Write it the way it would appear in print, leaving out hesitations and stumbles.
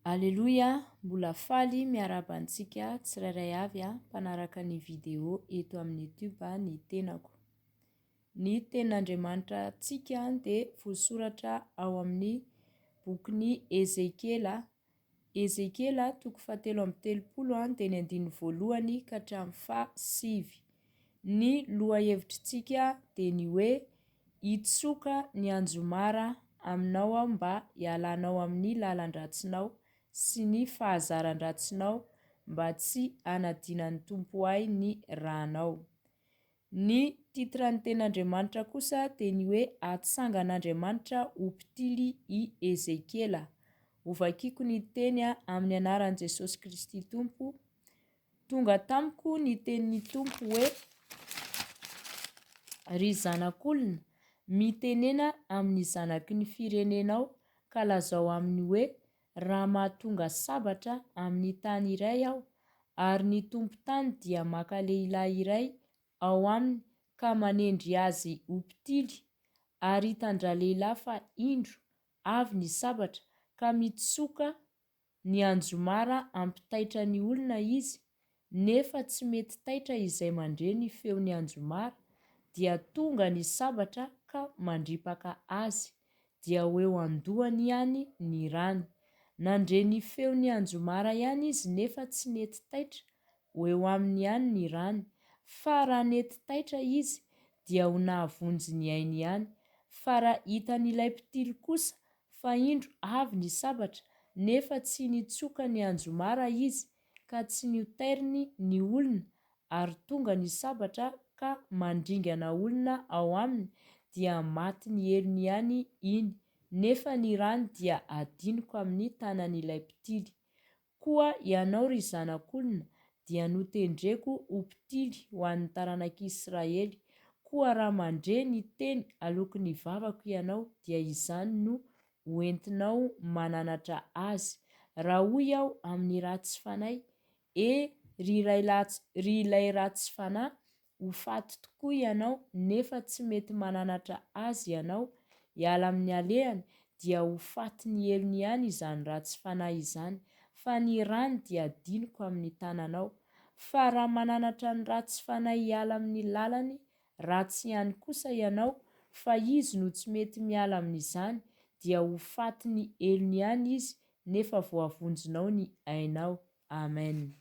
Aleloia, mbola faly miarabantsika tsirairay avy mpanaraka ny video eto amin'ny YouTube ny tenako. Ny tenin'Andriamanitra antsika dia voasoratra ao amin'ny bokin'ny Ezekiela. Ezekiela 7:30 dia ny 1 ka hatramin'ny 9. Ny lohahevitrintsika dia ny hoe hitsoka ny anjomara aminao mba hialanao amin'ny lalan-dratsinao sy ny fahazaran-dratsinao mba tsy hanadinan'ny tompo ahy ny ranao. Ny titran'ny ten'Andriamanitra kosa dia ny hoe atsangan'Andriamanitra ho mpitily i Ezekiela. Ovakiko ny teny amin'ny anaran'i Jesosy Kristy Tompo. Tonga tamiko ny tenin'ny Tompo hoe: ry zanak'olona, mitenena amin'ny zanaky ny firenenao ka lazao aminy hoe raha mahatonga sabatra amin'ny tany iray aho, ary ny tompo-tany dia maka lehilahy iray ao aminy ka manendry azy ho mpitily, ary hitan-dralehilahy fa indro avy ny sabatra ka mitsoka ny anjomara ampitaitra ny olona izy, nefa tsy mety taitra izay mandre ny feon'ny anjomara, dia tonga ny sabatra ka mandripaka azy, dia ho eo andohany ihany ny rany. Nandre ny feon'ny anjomara ihany izy nefa tsy nety taitra, ho eo aminy ihany ny rany. Fa raha nety taitra izy dia ho nahavonjy ny ainy ihany. Fa raha hitan'ilay mpitily kosa fa indro avy ny sabatra nefa tsy nitsoka ny anjomara izy ka tsy niotairiny ny olona, ary tonga ny sabatra ka mandringana olona ao aminy, dia maty ny elony ihany iny, nefa ny rany dia adinoko amin'ny tanan'ilay mpitily. Koa ianao ry zanak'olona dia notendreko ho mpitily ho an'ny taranak'Israely. Koa raha mandre ny teny aloky ny vavako ianao dia izany no hoentinao mananatra azy. Raha hoy aho amin'ny ratsy fanahy, ry ilay ratsy fanahy, ho faty tokoa ianao nefa tsy mety mananatra azy ianao, hiala amin'ny alehany, dia ho faty ny elony ihany izany ratsy fanahy izany, fa ny rany dia adinoko amin'ny tananao. Fa raha mananatra ny ratsy fanahy hiala amin'ny lalany, ratsy ihany kosa ianao, fa izy no tsy mety miala amin'izany, dia ho faty ny elony ihany izy, nefa voavonjinao ny ainao. Amen.